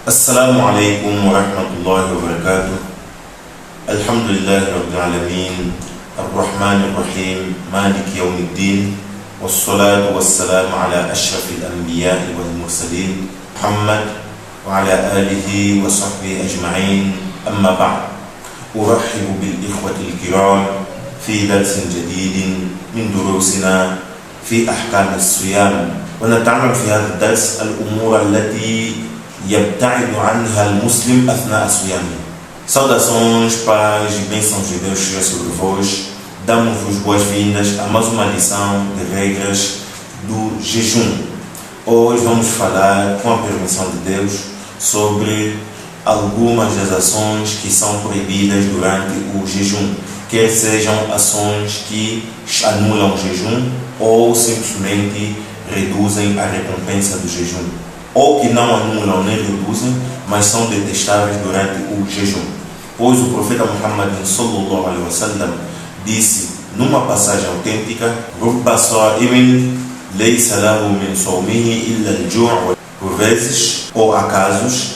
السلام عليكم ورحمة الله وبركاته. الحمد لله رب العالمين الرحمن الرحيم مالك يوم الدين والصلاة والسلام على أشرف الأنبياء والمرسلين محمد وعلى آله وصحبه أجمعين. أما بعد، أرحب بالإخوة الكرام في درس جديد من دروسنا في أحكام الصيام، ونتعرض في هذا الدرس الأمور التي يبتعد عنها المسلم أثناء صيامه. Saudações, paz e bênçãos de Deus seja sobre vós. Damos-vos boas-vindas a mais uma lição de regras do jejum. Hoje vamos falar, com a permissão de Deus, sobre algumas das ações que são proibidas durante o jejum, quer sejam ações que anulam o jejum ou simplesmente reduzem a recompensa do jejum, ou que não anulam nem reduzem, mas são detestáveis durante o jejum. Pois o profeta Muhammad sallallahu alaihi wasallam disse numa passagem autêntica: "Rubba sa'imin laysa lahu min sawmihi illa al-ju'." Por vezes ou há casos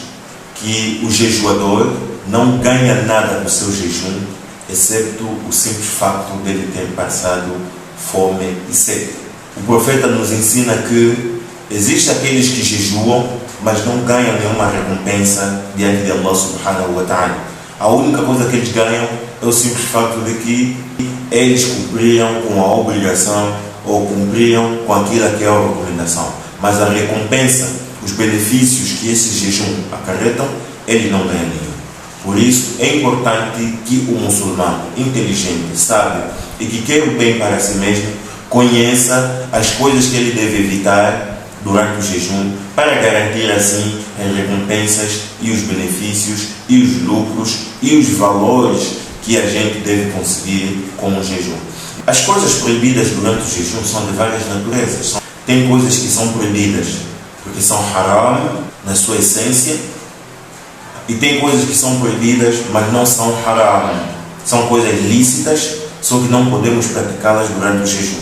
que o jejuador não ganha nada do seu jejum, excepto o simples facto dele ter passado fome e sede. O profeta nos ensina que existem aqueles que jejuam, mas não ganham nenhuma recompensa diante de Allah subhanahu wa ta'ala. A única coisa que eles ganham é o simples facto de que eles cumpriram com a obrigação ou cumpriram com aquilo que é a recomendação. Mas a recompensa, os benefícios que esse jejum acarretam, eles não ganham nenhum. Por isso, é importante que o muçulmano inteligente, sábio e que quer o bem para si mesmo, conheça as coisas que ele deve evitar durante o jejum, para garantir assim as recompensas e os benefícios e os lucros e os valores que a gente deve conseguir com o jejum. As coisas proibidas durante o jejum são de várias naturezas. Tem coisas que são proibidas porque são haram na sua essência, e tem coisas que são proibidas mas não são haram, são coisas lícitas, só que não podemos praticá-las durante o jejum.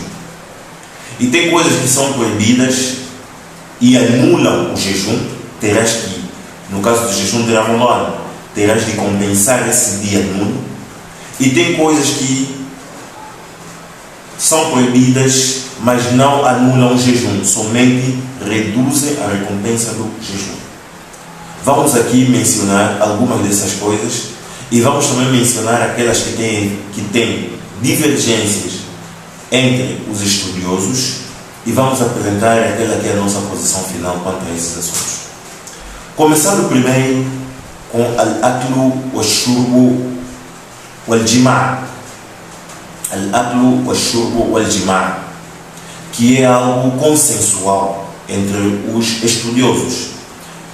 E tem coisas que são proibidas e anulam o jejum. Terás que, no caso do jejum de Ramadan, terás de compensar esse dia nulo. E tem coisas que são proibidas, mas não anulam o jejum, somente reduzem a recompensa do jejum. Vamos aqui mencionar algumas dessas coisas e vamos também mencionar aquelas que têm divergências entre os estudiosos, e vamos apresentar aquela que é a nossa posição final quanto a esses assuntos. Começando primeiro com al-aklu wal-shurbu wal-jima'. Al-aklu wal-shurbu wal-jima', que é algo consensual entre os estudiosos: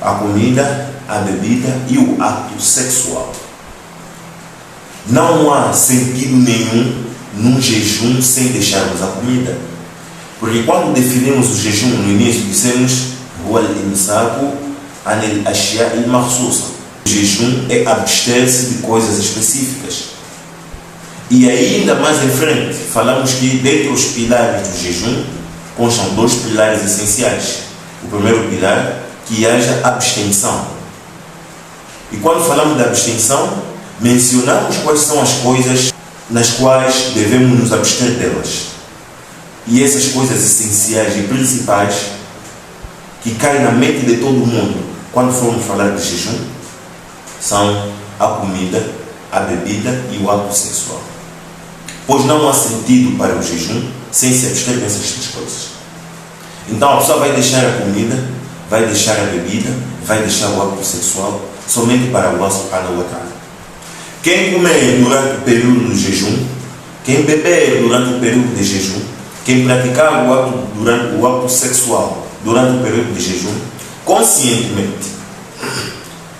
a comida, a bebida e o ato sexual. Não há sentido nenhum num jejum sem deixarmos a comida. Porque quando definimos o jejum no início, dissemos huwa al-imsaku an al-ashya' al-makhsusa. O jejum é abster-se de coisas específicas. E ainda mais em frente, falamos que dentre os pilares do jejum constam dois pilares essenciais. O primeiro pilar, que haja abstenção. E quando falamos de abstenção, mencionamos quais são as coisas nas quais devemos nos abster delas. E essas coisas essenciais e principais que caem na mente de todo mundo quando formos falar de jejum são a comida, a bebida e o ato sexual. Pois não há sentido para o jejum sem se abster dessas três coisas. Então a pessoa vai deixar a comida, vai deixar a bebida, vai deixar o ato sexual somente para Allah subhanahu wa ta'ala. Quem comer durante o período do jejum, quem beber durante o período de jejum, quem praticar o ato sexual durante o período de jejum, conscientemente,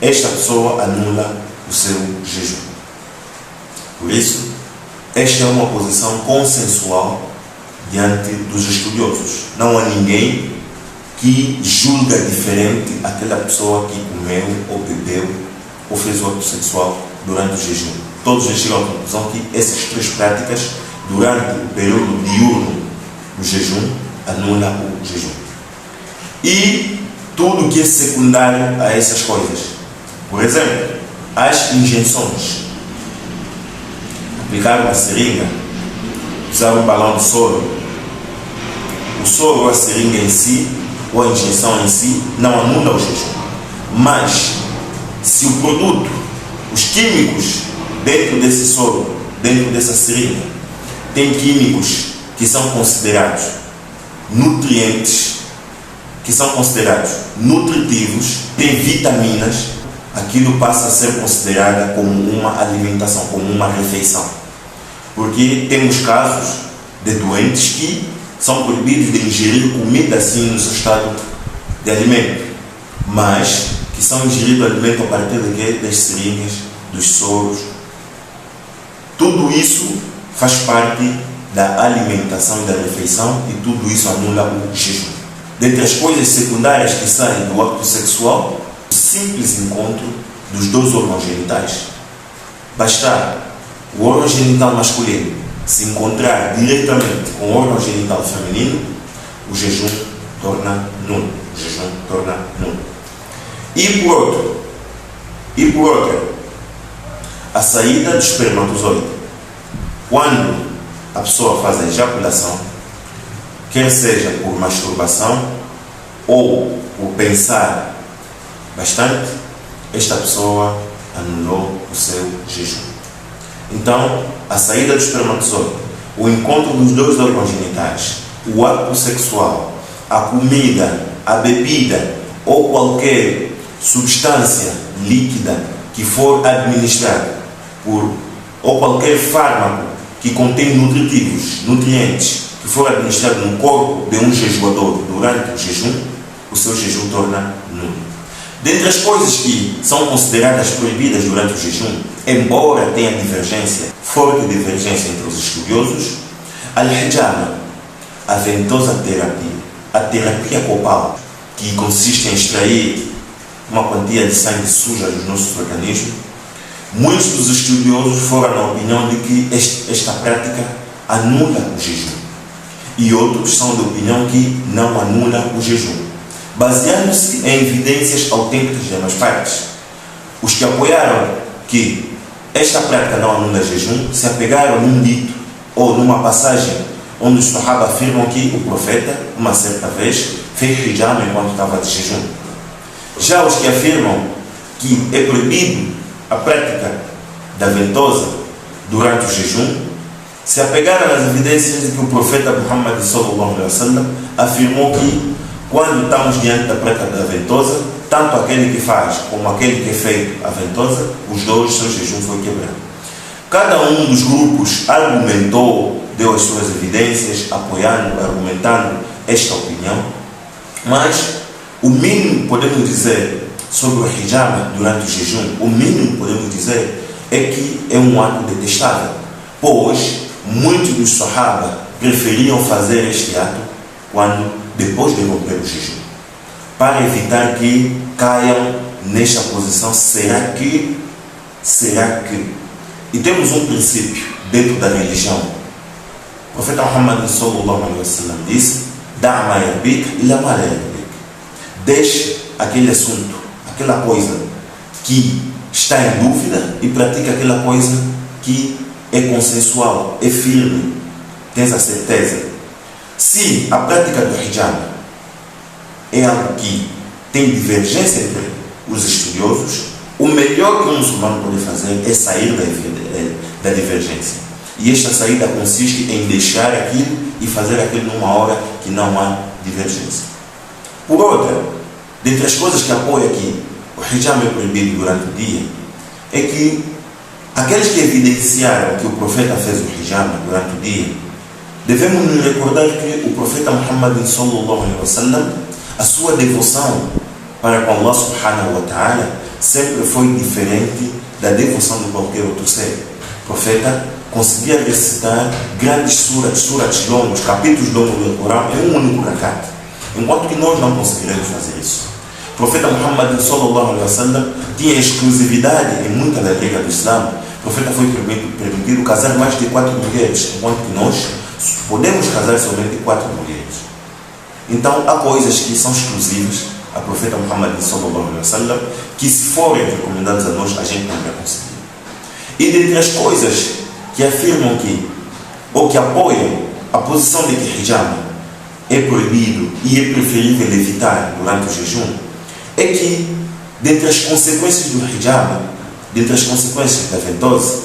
esta pessoa anula o seu jejum. Por isso, esta é uma posição consensual diante dos estudiosos. Não há ninguém que julga diferente aquela pessoa que comeu ou bebeu ou fez o ato sexual durante o jejum. Todos eles chegam à conclusão que essas três práticas durante o período diurno do jejum anula o jejum. E tudo que é secundário a essas coisas. Por exemplo, as injeções. Aplicar uma seringa, usar um balão de soro. O soro ou a seringa em si, ou a injeção em si, não anula o jejum. Mas, se o produto, os químicos dentro desse soro, dentro dessa seringa, tem químicos que são considerados nutrientes, que são considerados nutritivos, tem vitaminas, aquilo passa a ser considerada como uma alimentação, como uma refeição. Porque temos casos de doentes que são proibidos de ingerir comida assim no seu estado de alimento, mas que são ingeridos alimento a partir das seringas, dos soros. Tudo isso faz parte da alimentação e da refeição, e tudo isso anula o jejum. Dentre as coisas secundárias que saem do ato sexual, o simples encontro dos dois órgãos genitais. Basta o órgão genital masculino se encontrar diretamente com o órgão genital feminino, o jejum torna nulo. O jejum torna nulo. E por outro, a saída do espermatozoide. Quando a pessoa faz a ejaculação, quer seja por masturbação ou por pensar bastante, esta pessoa anulou o seu jejum. Então, a saída do espermatozoide, o encontro dos dois órgãos genitais, o ato sexual, a comida, a bebida ou qualquer substância líquida que for administrada ou qualquer fármaco que contém nutrientes, que for administrado no corpo de um jejuador durante o jejum, o seu jejum torna nulo. Dentre as coisas que são consideradas proibidas durante o jejum, embora tenha forte divergência entre os estudiosos, al-hijama, a ventosa terapia, a terapia copal, que consiste em extrair uma quantia de sangue suja dos nossos organismos, muitos dos estudiosos foram na opinião de que esta prática anula o jejum. E outros são de opinião que não anula o jejum, baseando-se em evidências autênticas de ambas partes. Os que apoiaram que esta prática não anula jejum se apegaram num dito ou numa passagem onde os Sahaba afirmam que o profeta, uma certa vez, fez hijama enquanto estava de jejum. Já os que afirmam que é proibido a prática da ventosa durante o jejum se apegaram às evidências de que o profeta Muhammad sallallahu alaihi wasallam afirmou que quando estamos diante da prática da ventosa, tanto aquele que faz como aquele que é feito a ventosa, os dois, seu jejum foi quebrado. Cada um dos grupos argumentou, deu as suas evidências, argumentando esta opinião, mas o mínimo que podemos dizer sobre o hijama durante o jejum, o mínimo que podemos dizer é que é um ato detestável, pois muitos dos Sahaba preferiam fazer este ato depois de romper o jejum, para evitar que caiam nesta posição, será que? E temos um princípio dentro da religião. O profeta Muhammad sallallahu alaihi wasallam disse: "Da ma yarbik ila ma la yarbik." Deixe aquele assunto, aquela coisa que está em dúvida, e pratica aquela coisa que é consensual, é firme, tens a certeza. Se a prática do hijama é algo que tem divergência entre os estudiosos, o melhor que um muçulmano pode fazer é sair da divergência. E esta saída consiste em deixar aquilo e fazer aquilo numa hora que não há divergência. Por outra, dentre as coisas que apoiam que o hijama é proibido durante o dia, é que aqueles que evidenciaram que o profeta fez o hijama durante o dia, devemos nos recordar que o profeta Muhammad sallallahu alaihi wasallam, a sua devoção para com Allah subhanahu wa ta'ala sempre foi diferente da devoção de qualquer outro ser. O profeta conseguia recitar grandes surats longos, capítulos longos do Corão em um único rakat, enquanto que nós não conseguiremos fazer isso. O profeta Muhammad sallallahu alaihi wasallam tinha exclusividade em muita da regra do Islã. O profeta foi permitido casar mais de 4 mulheres, enquanto que nós podemos casar somente 4 mulheres. Então há coisas que são exclusivas, a profeta Muhammad sallallahu alaihi wasallam, que se forem recomendados a nós, a gente não vai conseguir. E dentre as coisas que afirmam que, ou que apoiam a posição de que hijama é proibido e é preferível evitar durante o jejum, é que, dentre as consequências do hijama, dentre as consequências da ventosa,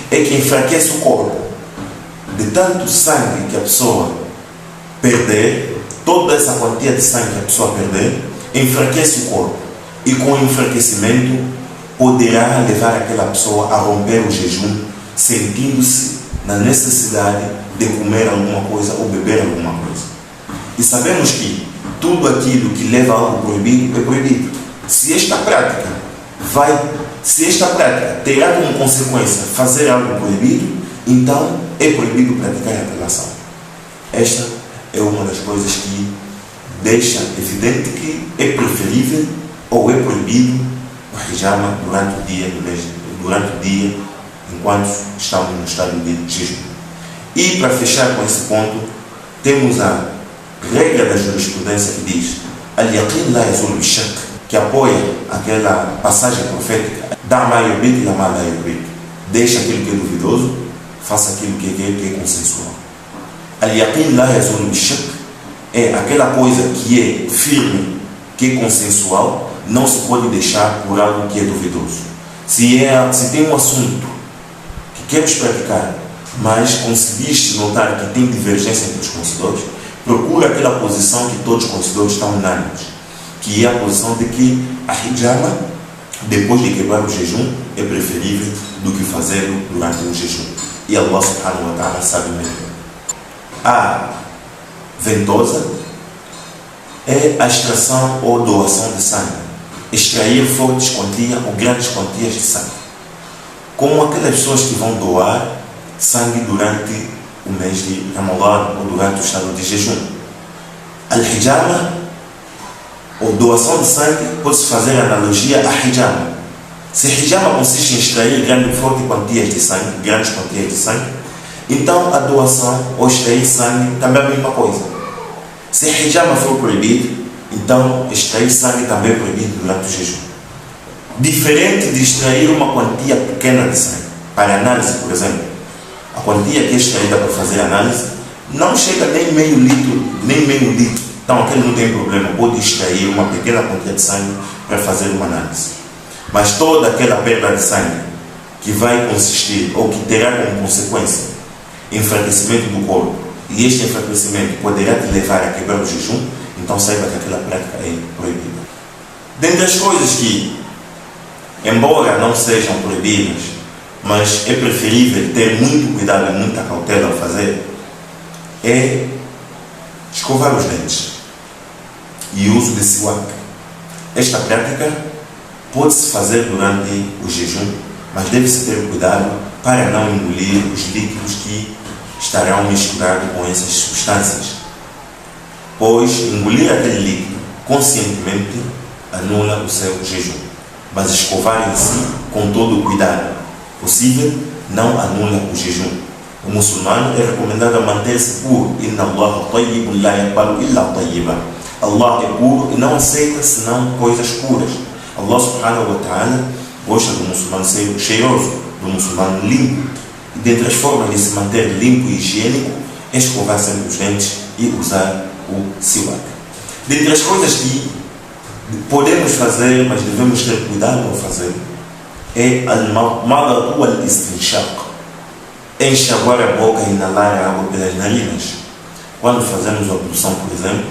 é que enfraquece o corpo. De tanto sangue que a pessoa perder, toda essa quantia de sangue que a pessoa perder, enfraquece o corpo. E com o enfraquecimento, poderá levar aquela pessoa a romper o jejum, sentindo-se na necessidade de comer alguma coisa ou beber alguma coisa. E sabemos que tudo aquilo que leva a algo proibido é proibido. Se esta prática terá como consequência fazer algo proibido, então é proibido praticar aquela ação. Esta é uma das coisas que deixa evidente que é preferível ou é proibido o hijama durante o dia, enquanto estamos no estado de jejum. E para fechar com esse ponto, temos a regra da jurisprudência que diz al-yaqin la yazul bi-shak, que apoia aquela passagem profética da ma yurid ila ma la yurid. Deixa aquilo que é duvidoso, faça aquilo que é consensual. Al-yaqin la yazul bi-shak é aquela coisa que é firme, que é consensual, não se pode deixar por algo que é duvidoso. Se tem um assunto que queremos praticar, mas conseguiste notar que tem divergência entre os conhecedores, procura aquela posição que todos os conhecedores estão unânimes, que é a posição de que a hijama, depois de quebrar o jejum, é preferível do que fazê-lo durante o jejum. E Allah subhanahu wa ta'ala sabe melhor. A ventosa é a extração ou doação de sangue. Extrair fortes quantias ou grandes quantias de sangue. Como aquelas pessoas que vão doar sangue durante o mês de Ramadã ou durante o estado de jejum. Al-hijama, ou doação de sangue, pode-se fazer analogia a hijama. Se hijama consiste em extrair grandes quantias de sangue, então a doação ou extrair sangue também é a mesma coisa. Se hijama for proibido, então extrair sangue também é proibido durante o jejum. Diferente de extrair uma quantia pequena de sangue, para análise, por exemplo, a quantia que é extraída para fazer análise não chega nem meio litro, então aquele não tem problema, pode extrair uma pequena quantia de sangue para fazer uma análise. Mas toda aquela perda de sangue que vai consistir, ou que terá como consequência, enfraquecimento do corpo, e este enfraquecimento poderá te levar a quebrar o jejum, então saiba que aquela prática é proibida. Dentre as coisas que, embora não sejam proibidas, mas é preferível ter muito cuidado e muita cautela ao fazer, é escovar os dentes e o uso de siwak. Esta prática pode-se fazer durante o jejum, mas deve-se ter cuidado para não engolir os líquidos que estarão misturados com essas substâncias, pois engolir aquele líquido conscientemente anula o seu jejum, mas escovar em si com todo o cuidado possível não anula o jejum. O muçulmano é recomendado a manter-se puro. Inna Allah tayyibun la yaqbalu illa tayyiba. Allah é puro e não aceita senão coisas puras. Allah subhanahu wa ta'ala gosta do muçulmano ser cheiroso, do muçulmano limpo. E dentre as formas de se manter limpo e higiênico é escovar sempre os dentes e usar o siwak. Dentre as coisas que podemos fazer, mas devemos ter cuidado ao fazer, é al-madadu al-istinshaq, enxaguar a boca e inalar a água pelas narinas. Quando fazemos a ablução, por exemplo,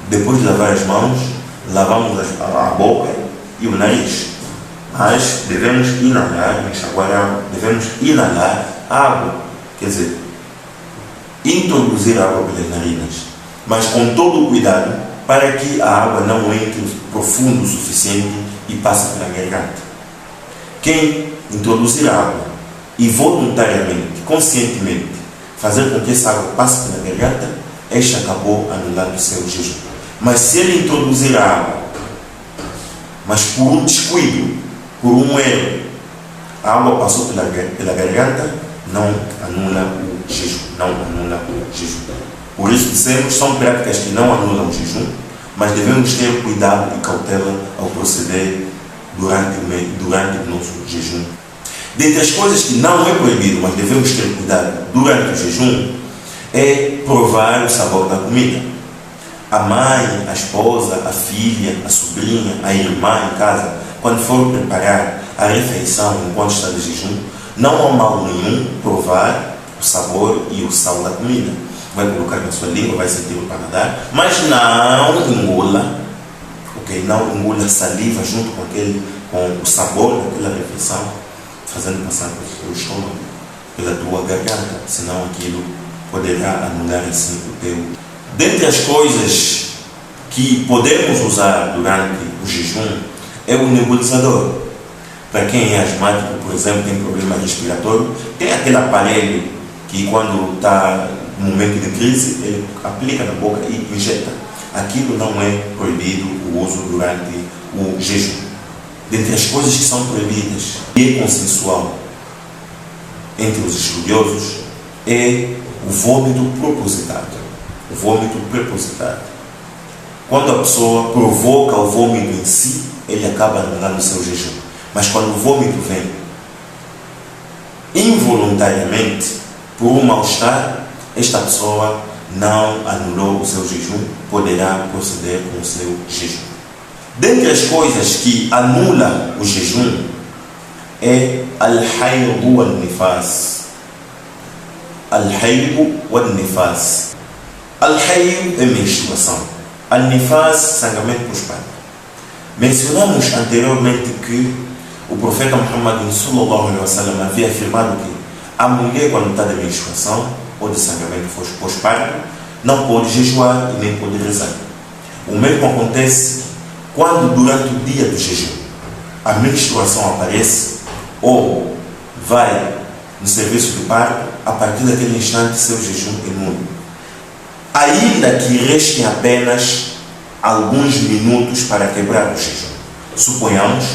depois de lavar as mãos, lavamos a boca e o nariz, mas devemos inalar, enxaguar a água, devemos inalar a água, quer dizer, introduzir a água pelas narinas, mas com todo o cuidado para que a água não entre profundo o suficiente e passe pela garganta. Quem introduzir a água e voluntariamente, conscientemente, fazer com que essa água passe pela garganta, este acabou anulando o seu jejum. Mas se ele introduzir a água, mas por um descuido, por um erro, a água passou pela garganta, não anula o jejum, Por isso dissemos, são práticas que não anulam o jejum, mas devemos ter cuidado e cautela ao proceder durante o nosso jejum. Dentre as coisas que não é proibido, mas devemos ter cuidado durante o jejum, é provar o sabor da comida. A mãe, a esposa, a filha, a sobrinha, a irmã em casa, quando for preparar a refeição enquanto está de jejum, não há mal nenhum provar o sabor e o sal da comida. Vai colocar na sua língua, vai sentir o paladar, mas não engula, ok? Não engula saliva junto com o sabor daquela refeição, fazendo passar pelo estômago, pela tua garganta, senão aquilo poderá anular assim o teu. Dentre as coisas que podemos usar durante o jejum é o nebulizador. Para quem é asmático, por exemplo, tem problema respiratório, tem aquele aparelho que quando está no momento de crise, ele aplica na boca e injeta. Aquilo não é proibido o uso durante o jejum. Dentre as coisas que são proibidas e é consensual entre os estudiosos é o vômito propositado. O vômito prepositado. Quando a pessoa provoca o vômito em si, ele acaba anulando o seu jejum. Mas quando o vômito vem involuntariamente, por um mal-estar, esta pessoa não anulou o seu jejum, poderá proceder com o seu jejum. Dentre as coisas que anulam o jejum é al-haydu wal-nifas. Al-haydu wal-nifas. Al-haydu é menstruação. Al-nifas, sangramento pós-parto. Mencionamos anteriormente que o profeta Muhammad sallallahu alaihi wasallam havia afirmado que a mulher, quando está de menstruação ou de sangramento pós-parto, não pode jejuar e nem pode rezar. O mesmo acontece quando durante o dia do jejum a menstruação aparece ou vai no serviço de parto, a partir daquele instante seu jejum é nulo. Ainda que restem apenas alguns minutos para quebrar o jejum. Suponhamos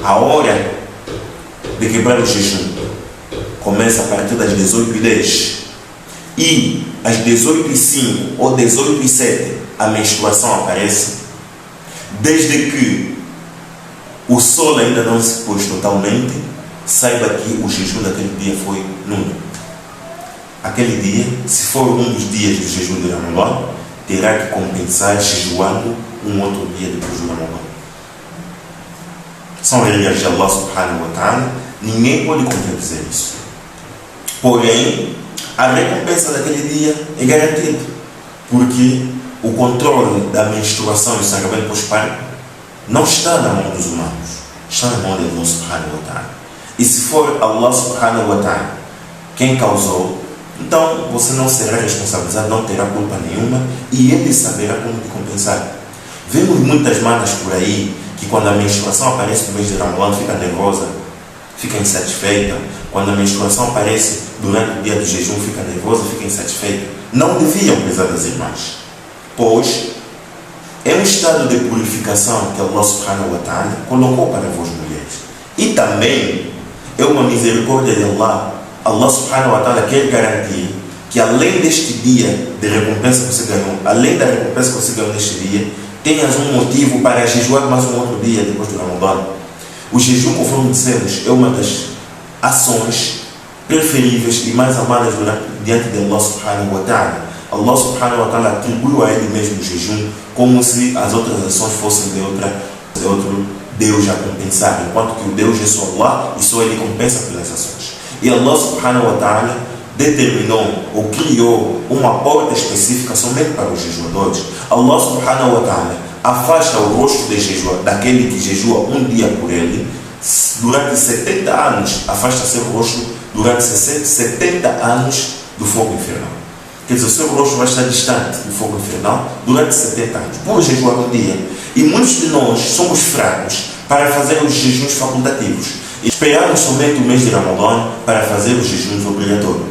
a hora de quebrar o jejum começa a partir das 18h10 e às 18h05 ou 18h07 a menstruação aparece, desde que o sol ainda não se pôs totalmente, saiba que o jejum daquele dia foi nulo. Aquele dia, se for um dos dias do jejum de Ramadã, terá que compensar jejuando um outro dia depois do Ramadã. São regras de Allah subhanahu wa ta'ala, ninguém pode contradizer isso. Porém, a recompensa daquele dia é garantida, porque o controle da menstruação e o sangramento pós-parto não está na mão dos humanos, está na mão de Allah subhanahu wa ta'ala. E se for Allah subhanahu wa ta'ala quem causou, então você não será responsabilizado, não terá culpa nenhuma e ele saberá como te compensar. Vemos muitas manas por aí que quando a menstruação aparece no mês de Ramadã fica nervosa, fica insatisfeita. Quando a menstruação aparece durante o dia do jejum fica nervosa, fica insatisfeita. Não deviam, pesadas irmãs, pois é um estado de purificação que Allah subhanahu wa ta'ala colocou para vós mulheres. E também é uma misericórdia de Allah. Allah subhanahu wa ta'ala quer garantir que além deste dia de recompensa que você ganhou, além da recompensa que você ganhou neste dia, tenhas um motivo para jejuar mais um outro dia depois do Ramadã. O jejum, conforme dissemos, é uma das ações preferíveis e mais amadas diante de Allah subhanahu wa ta'ala. Allah subhanahu wa ta'ala atribuiu a ele mesmo o jejum como se as outras ações fossem de outro Deus a compensar, enquanto que o Deus é só Allah e só ele compensa pelas ações. E Allah subhanahu wa ta'ala determinou ou criou uma porta específica somente para os jejuadores. Allah subhanahu wa ta'ala afasta o rosto daquele que jejua um dia por ele durante 70 anos, afasta seu rosto durante 70 anos do fogo infernal. Quer dizer, o seu rosto vai estar distante do fogo infernal durante 70 anos, por jejuar um dia. E muitos de nós somos fracos para fazer os jejuns facultativos. Esperamos somente o mês de Ramadã para fazer os jejuns obrigatórios.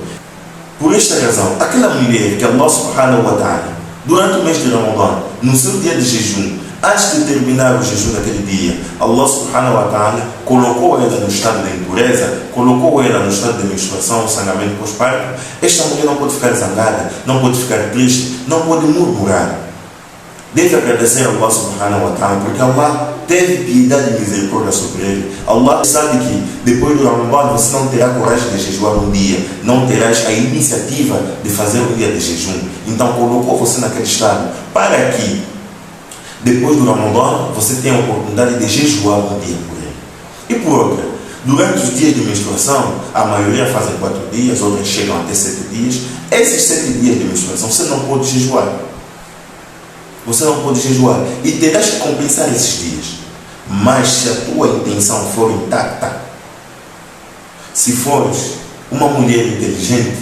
Por esta razão, aquela mulher que Allah subhanahu wa ta'ala, durante o mês de Ramadã, no seu dia de jejum, antes de terminar o jejum daquele dia, Allah subhanahu wa ta'ala colocou ela no estado de impureza, colocou ela no estado de menstruação, sangramento pós-parto. Esta mulher não pode ficar zangada, não pode ficar triste, não pode murmurar. deve agradecer a Allah subhanahu wa ta'ala, porque Allah teve piedade e misericórdia sobre ele. Allah sabe que depois do Ramadan você não terá coragem de jejuar um dia, não terás a iniciativa de fazer um dia de jejum. Então colocou você naquele estado para que depois do Ramadan você tenha a oportunidade de jejuar um dia por ele. E por outra, durante os dias de menstruação, a maioria fazem 4 dias, outras chegam até 7 dias. Esses 7 dias de menstruação você não pode jejuar. Você não pode jejuar e terás que compensar esses dias. Mas se a tua intenção for intacta, se fores uma mulher inteligente,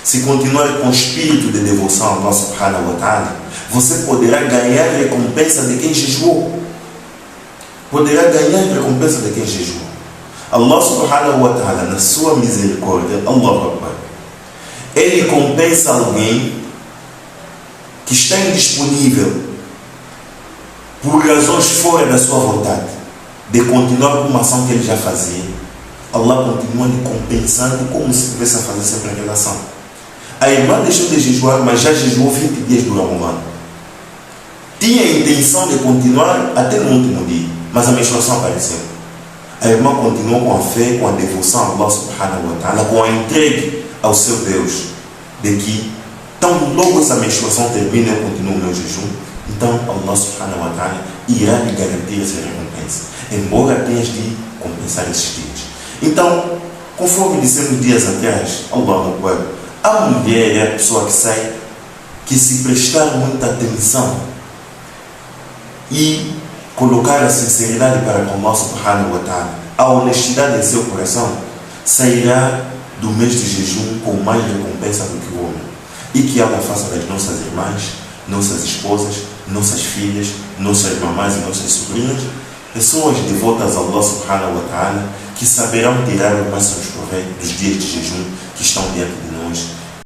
se continuar com espírito de devoção a Allah subhanahu wa ta'ala, você poderá ganhar recompensa de quem jejuou. Poderá ganhar recompensa de quem jejuou. Allah subhanahu wa ta'ala, na sua misericórdia, Allahu Akbar, Ele compensa alguém que está indisponível por razões fora da sua vontade de continuar com uma ação que ele já fazia. Allah continua lhe compensando como se estivesse a fazer sempre aquela ação. A irmã deixou de jejuar, mas já jejuou 20 dias do Ramadan. Tinha a intenção de continuar até no último dia, mas a menstruação apareceu. A irmã continuou com a fé, com a devoção a Allah subhanahu wa ta'ala, com a entrega ao seu Deus, de que tão logo essa menstruação termina, eu continuo o meu jejum. Então Allah subhanahu wa ta'ala irá lhe garantir essa recompensa, embora tenhas de compensar esses dias. Então, conforme dissemos dias atrás, Allahu Akbar, a mulher é a pessoa que se prestar muita atenção e colocar a sinceridade para com Allah subhanahu wa ta'ala, a honestidade em seu coração, sairá do mês de jejum com mais recompensa do que o homem. E que Allah faça das nossas irmãs, nossas esposas, nossas filhas, nossas mamães e nossas sobrinhas pessoas devotas a Allah subhanahu wa ta'ala, que saberão tirar o máximo proveito dos dias de jejum que estão diante de nós